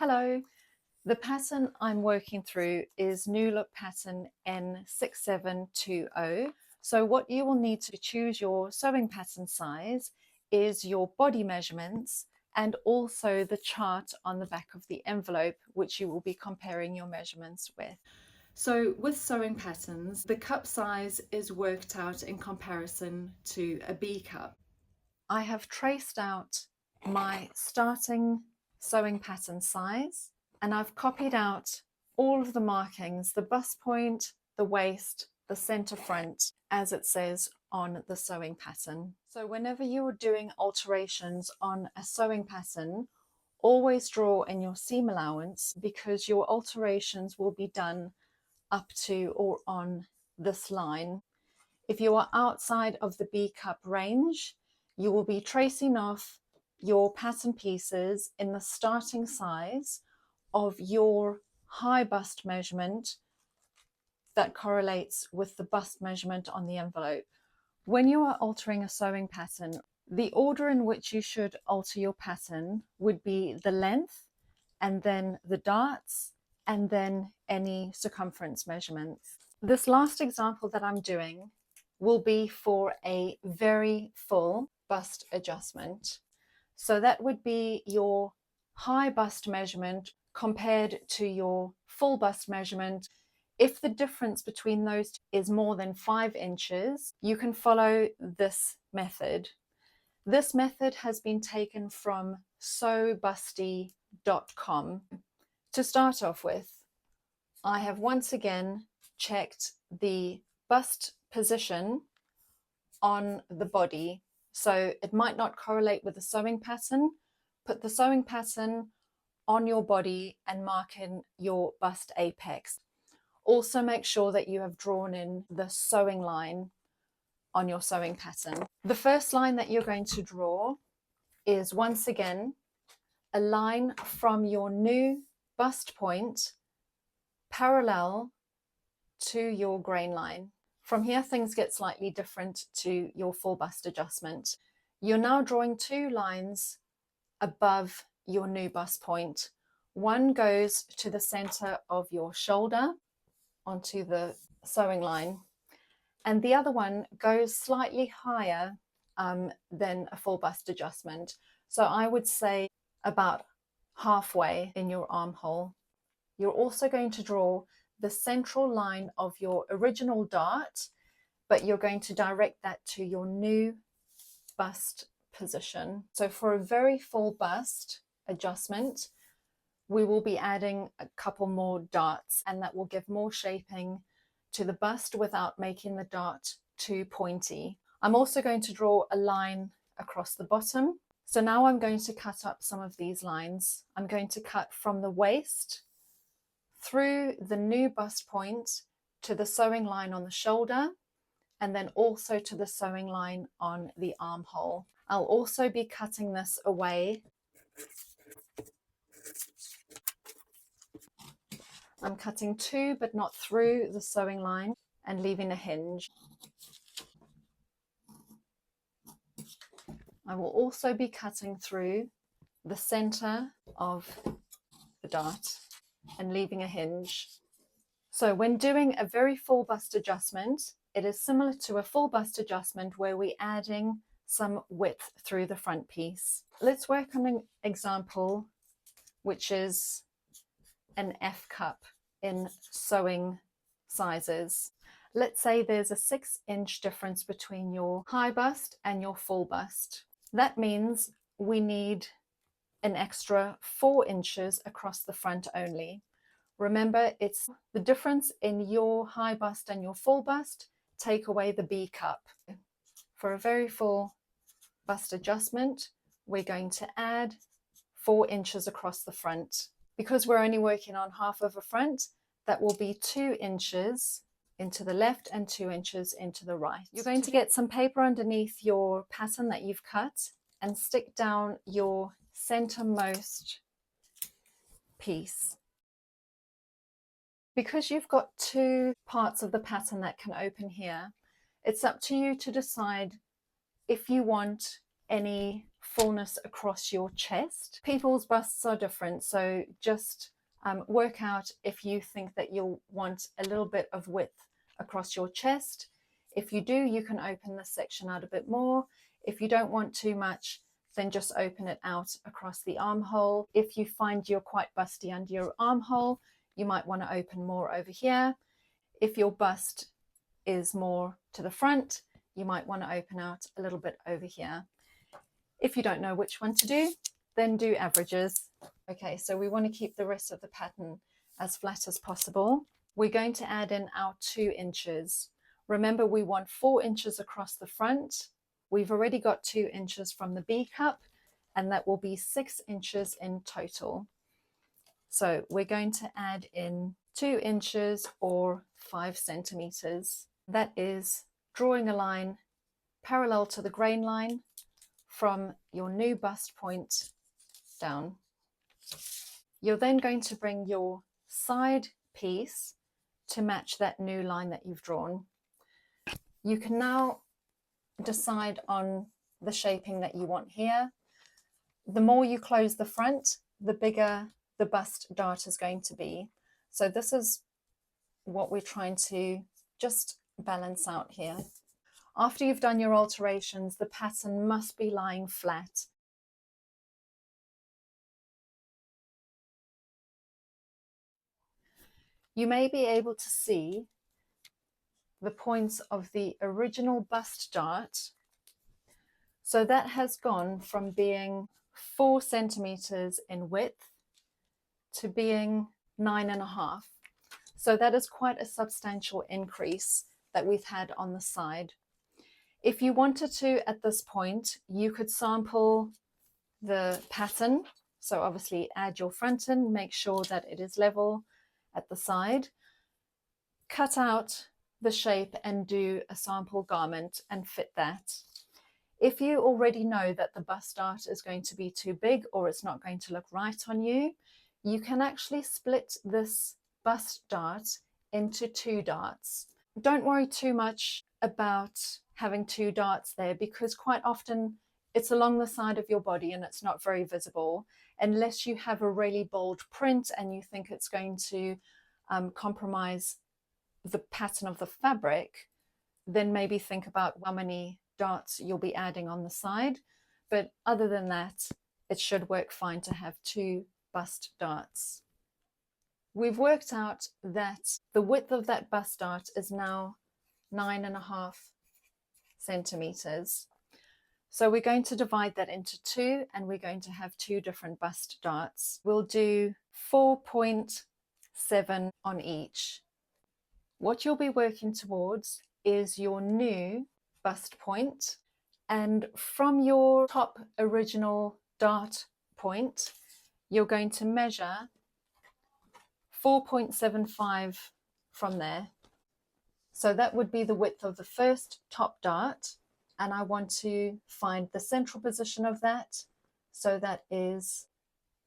Hello, the pattern I'm working through is New Look pattern N6720. So what you will need to choose your sewing pattern size is your body measurements and also the chart on the back of the envelope, which you will be comparing your measurements with. So with sewing patterns, the cup size is worked out in comparison to a B cup. I have traced out my starting sewing pattern size, and I've copied out all of the markings, the bust point, the waist, the center front, as it says on the sewing pattern. So whenever you are doing alterations on a sewing pattern, always draw in your seam allowance, because your alterations will be done up to or on this line. If you are outside of the B cup range, you will be tracing off your pattern pieces in the starting size of your high bust measurement that correlates with the bust measurement on the envelope. When you are altering a sewing pattern, the order in which you should alter your pattern would be the length, and then the darts, and then any circumference measurements. This last example that I'm doing will be for a very full bust adjustment. So that would be your high bust measurement compared to your full bust measurement. If the difference between those is more than 5 inches, you can follow this method. This method has been taken from sewbusty.com. To start off with, I have once again checked the bust position on the body. So it might not correlate with the sewing pattern. Put the sewing pattern on your body and mark in your bust apex. Also make sure that you have drawn in the sewing line on your sewing pattern. The first line that you're going to draw is once again a line from your new bust point parallel to your grain line. From here, things get slightly different to your full bust adjustment. You're now drawing 2 lines above your new bust point. One goes to the center of your shoulder onto the sewing line, and the other one goes slightly higher than a full bust adjustment. So I would say about halfway in your armhole. You're also going to draw the central line of your original dart, but you're going to direct that to your new bust position. So for a very full bust adjustment, we will be adding a couple more darts, and that will give more shaping to the bust without making the dart too pointy. I'm also going to draw a line across the bottom. So now I'm going to cut up some of these lines. I'm going to cut from the waist through the new bust point to the sewing line on the shoulder, and then also to the sewing line on the armhole. I'll also be cutting this away. I'm cutting to but not through the sewing line and leaving a hinge. I will also be cutting through the center of the dart and leaving a hinge. So when doing a very full bust adjustment, it is similar to a full bust adjustment where we're adding some width through the front piece. Let's work on an example which is an F cup in sewing sizes. Let's say there's a 6-inch difference between your high bust and your full bust. That means we need an extra 4 inches across the front only. Remember, it's the difference in your high bust and your full bust. Take away the B cup. For a very full bust adjustment, we're going to add 4 inches across the front. Because we're only working on half of a front, that will be 2 inches into the left and 2 inches into the right. You're going to get some paper underneath your pattern that you've cut and stick down your centermost piece. Because you've got 2 parts of the pattern that can open here, it's up to you to decide if you want any fullness across your chest. People's busts are different, so just work out if you think that you'll want a little bit of width across your chest. If you do, you can open this section out a bit more. If you don't want too much, then just open it out across the armhole. If you find you're quite busty under your armhole, you might want to open more over here. If your bust is more to the front, you might want to open out a little bit over here. If you don't know which one to do, then do averages. Okay, so we want to keep the rest of the pattern as flat as possible. We're going to add in our 2 inches. Remember, we want 4 inches across the front. We've already got 2 inches from the B cup, and that will be 6 inches in total. So we're going to add in 2 inches or 5 centimeters. That is drawing a line parallel to the grain line from your new bust point down. You're then going to bring your side piece to match that new line that you've drawn. You can now decide on the shaping that you want here. The more you close the front, the bigger the bust dart is going to be. So this is what we're trying to just balance out here. After you've done your alterations, the pattern must be lying flat. You may be able to see the points of the original bust dart. So that has gone from being 4 centimeters in width to being 9.5. So that is quite a substantial increase that we've had on the side. If you wanted to, at this point, you could sample the pattern. So obviously add your front in, make sure that it is level at the side, cut out the shape and do a sample garment and fit that. If you already know that the bust dart is going to be too big or it's not going to look right on you, you can actually split this bust dart into 2 darts. Don't worry too much about having 2 darts there, because quite often it's along the side of your body and it's not very visible, unless you have a really bold print and you think it's going to compromise the pattern of the fabric. Then maybe think about how many darts you'll be adding on the side. But other than that, it should work fine to have 2 bust darts. We've worked out that the width of that bust dart is now 9.5 centimeters. So we're going to divide that into 2, and we're going to have 2 different bust darts. We'll do 4.7 on each. What you'll be working towards is your new bust point, and from your top original dart point, you're going to measure 4.75 from there. So that would be the width of the first top dart, and I want to find the central position of that. So that is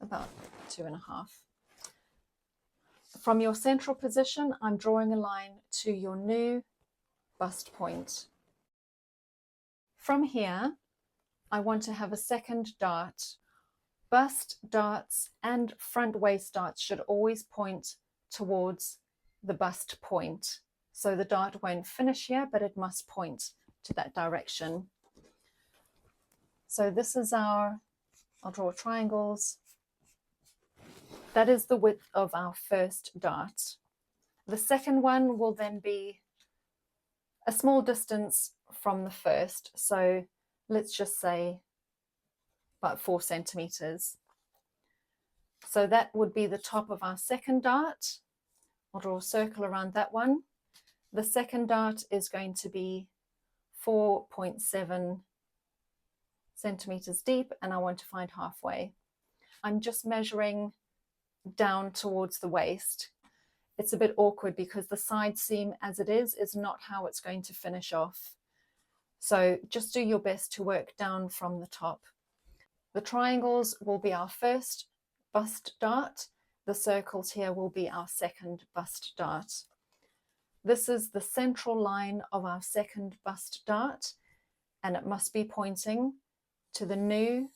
about 2.5. From your central position, I'm drawing a line to your new bust point. From here, I want to have a second dart. Bust darts and front waist darts should always point towards the bust point. So the dart won't finish here, but it must point to that direction. So this is I'll draw triangles. That is the width of our first dart. The second one will then be a small distance from the first. So let's just say about 4 centimeters. So that would be the top of our second dart. I'll draw a circle around that one. The second dart is going to be 4.7 centimeters deep, and I want to find halfway. I'm just measuring down towards the waist. It's a bit awkward because the side seam as it is not how it's going to finish off. So just do your best to work down from the top. The triangles will be our first bust dart. The circles here will be our second bust dart. This is the central line of our second bust dart, and it must be pointing to the new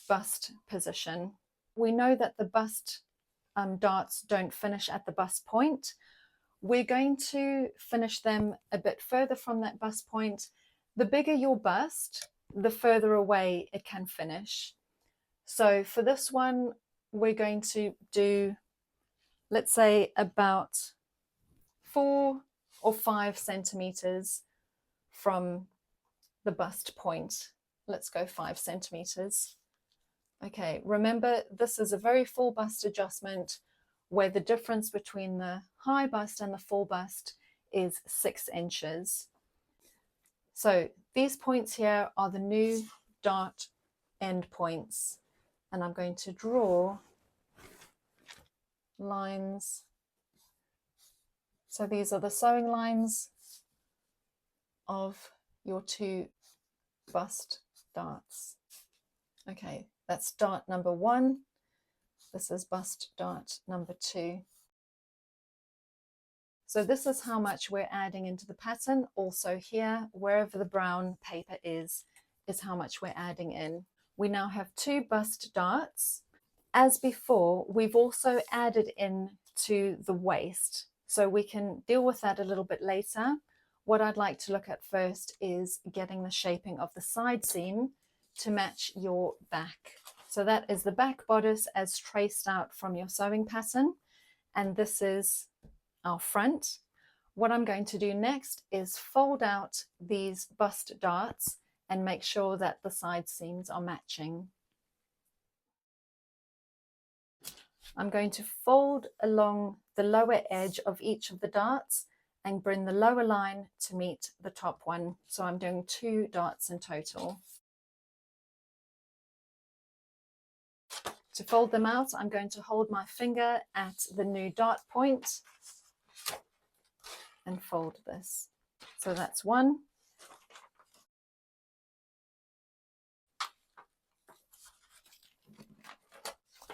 bust position. We know that the bust darts don't finish at the bust point. We're going to finish them a bit further from that bust point. The bigger your bust, the further away it can finish. So for this one, we're going to do, let's say, about 4 or 5 centimeters from the bust point. Let's go 5 centimeters. Okay, remember this is a very full bust adjustment where the difference between the high bust and the full bust is 6 inches. So these points here are the new dart end points, and I'm going to draw lines. So these are the sewing lines of your 2 bust darts. Okay, that's dart number 1. This is bust dart number 2. So this is how much we're adding into the pattern. Also here, wherever the brown paper is how much we're adding in. We now have 2 bust darts. As before, we've also added in to the waist, so we can deal with that a little bit later. What I'd like to look at first is getting the shaping of the side seam to match your back. So that is the back bodice as traced out from your sewing pattern, and this is our front. What I'm going to do next is fold out these bust darts and make sure that the side seams are matching. I'm going to fold along the lower edge of each of the darts and bring the lower line to meet the top one. So I'm doing 2 darts in total. To fold them out, I'm going to hold my finger at the new dart point and fold this. So that's 1.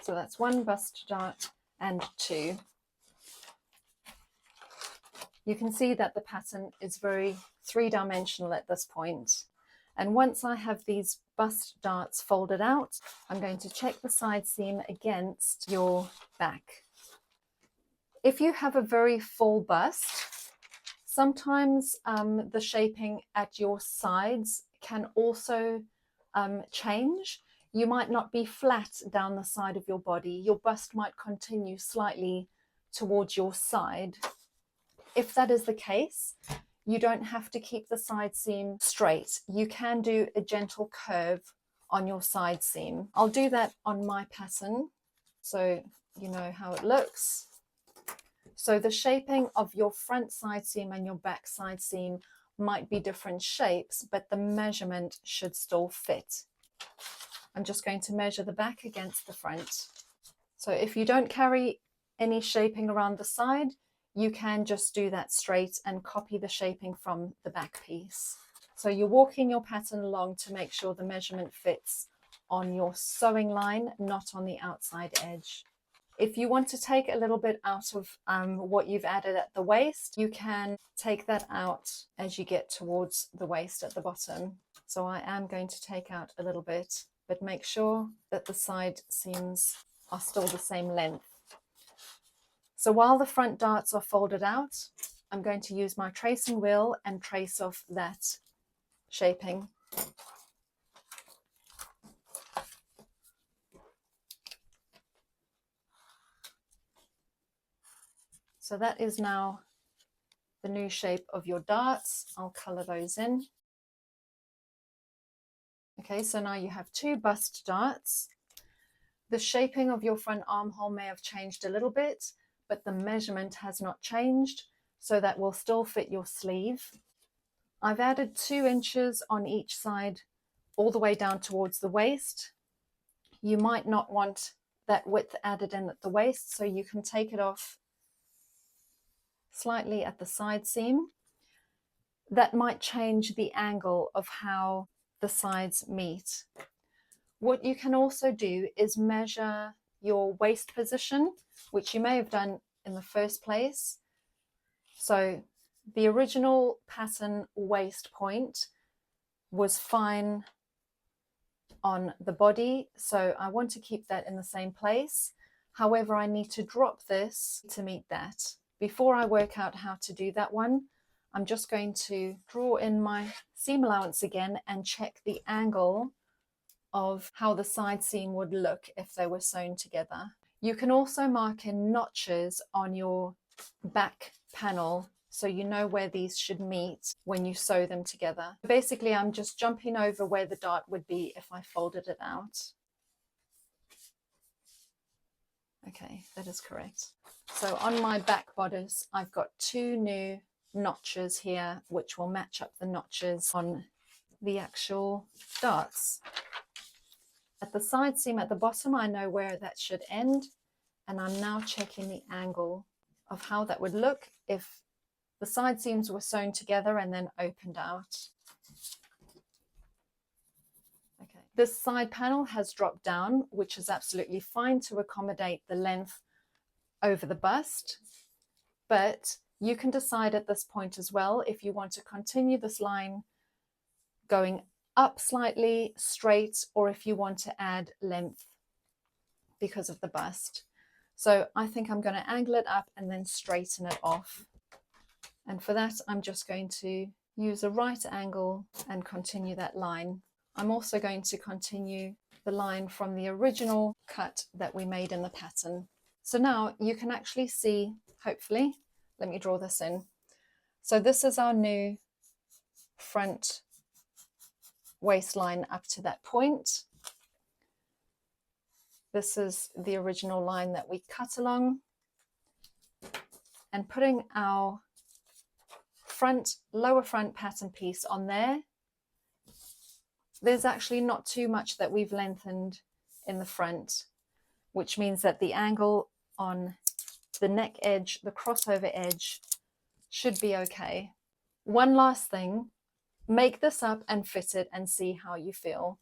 So that's 1 bust dart and 2. You can see that the pattern is very 3-dimensional at this point. And once I have these bust darts folded out, I'm going to check the side seam against your back. If you have a very full bust, sometimes the shaping at your sides can also change. You might not be flat down the side of your body. Your bust might continue slightly towards your side. If that is the case, you don't have to keep the side seam straight. You can do a gentle curve on your side seam. I'll do that on my pattern so you know how it looks. So the shaping of your front side seam and your back side seam might be different shapes, but the measurement should still fit. I'm just going to measure the back against the front. So if you don't carry any shaping around the side, you can just do that straight and copy the shaping from the back piece. So you're walking your pattern along to make sure the measurement fits on your sewing line, not on the outside edge. If you want to take a little bit out of what you've added at the waist, you can take that out as you get towards the waist at the bottom. So I am going to take out a little bit, but make sure that the side seams are still the same length. So while the front darts are folded out, I'm going to use my tracing wheel and trace off that shaping. So that is now the new shape of your darts. I'll colour those in. Okay, so now you have 2 bust darts. The shaping of your front armhole may have changed a little bit, but the measurement has not changed, so that will still fit your sleeve. I've added 2 inches on each side all the way down towards the waist. You might not want that width added in at the waist, so you can take it off slightly at the side seam. That might change the angle of how the sides meet. What you can also do is measure your waist position, which you may have done in the first place. So the original pattern waist point was fine on the body, so I want to keep that in the same place. However, I need to drop this to meet that. Before I work out how to do that one, I'm just going to draw in my seam allowance again and check the angle of how the side seam would look if they were sewn together. You can also mark in notches on your back panel so you know where these should meet when you sew them together. Basically, I'm just jumping over where the dart would be if I folded it out. Okay, that is correct. So on my back bodice, I've got 2 new notches here, which will match up the notches on the actual darts. At the side seam at the bottom, I know where that should end, and I'm now checking the angle of how that would look if the side seams were sewn together and then opened out. Okay, this side panel has dropped down, which is absolutely fine to accommodate the length over the bust, but you can decide at this point as well if you want to continue this line going up slightly straight, or if you want to add length because of the bust. So I think I'm going to angle it up and then straighten it off. And for that, I'm just going to use a right angle and continue that line. I'm also going to continue the line from the original cut that we made in the pattern. So now you can actually see, hopefully, let me draw this in. So this is our new front waistline up to that point. This is the original line that we cut along, and putting our lower front pattern piece on there, there's actually not too much that we've lengthened in the front, which means that the angle on the neck edge, the crossover edge, should be okay. One last thing, make this up and fit it and see how you feel.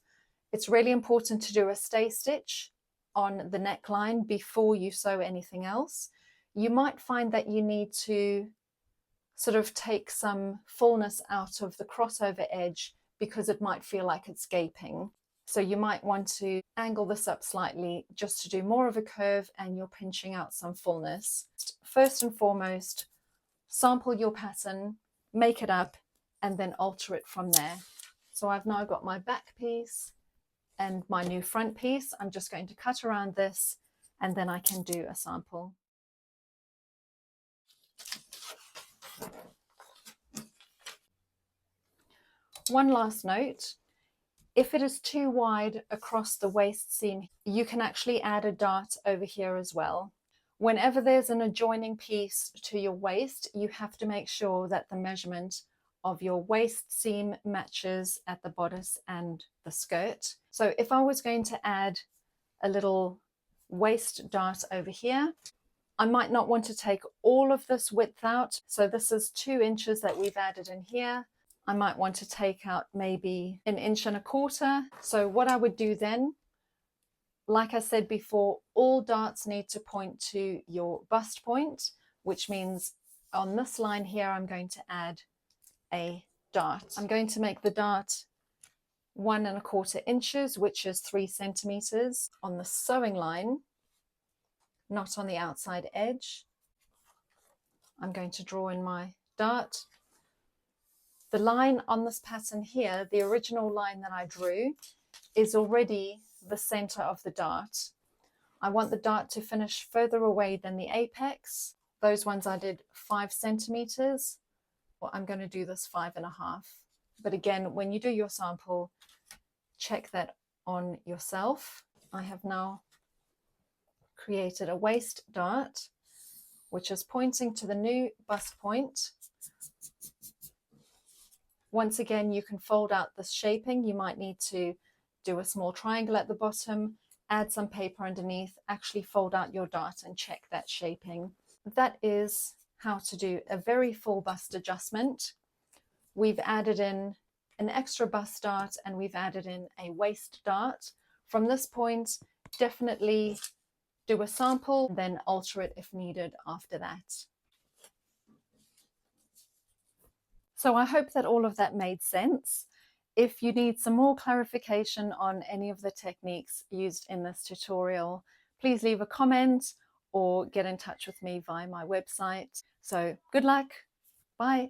It's really important to do a stay stitch on the neckline before you sew anything else. You might find that you need to sort of take some fullness out of the crossover edge because it might feel like it's gaping. So you might want to angle this up slightly just to do more of a curve, and you're pinching out some fullness. First and foremost, sample your pattern, make it up, and then alter it from there. So I've now got my back piece and my new front piece. I'm just going to cut around this, and then I can do a sample. One last note, if it is too wide across the waist seam, you can actually add a dart over here as well. Whenever there's an adjoining piece to your waist, you have to make sure that the measurement of your waist seam matches at the bodice and the skirt. So if I was going to add a little waist dart over here, I might not want to take all of this width out. So this is 2 inches that we've added in here. I might want to take out maybe 1.25 inches. So what I would do then, like I said before, all darts need to point to your bust point, which means on this line here, I'm going to add a dart. I'm going to make the dart 1.25 inches, which is 3 centimeters on the sewing line, not on the outside edge. I'm going to draw in my dart. The line on this pattern here, the original line that I drew, is already the center of the dart. I want the dart to finish further away than the apex. Those ones I did 5 centimeters. Well, I'm going to do this 5.5. But again, when you do your sample, check that on yourself. I have now created a waist dart, which is pointing to the new bust point. Once again, you can fold out this shaping. You might need to do a small triangle at the bottom, add some paper underneath, actually fold out your dart and check that shaping. That is how to do a very full bust adjustment. We've added in an extra bust dart and we've added in a waist dart. From this point, definitely do a sample, then alter it if needed after that. So I hope that all of that made sense. If you need some more clarification on any of the techniques used in this tutorial, please leave a comment or get in touch with me via my website. So good luck. Bye.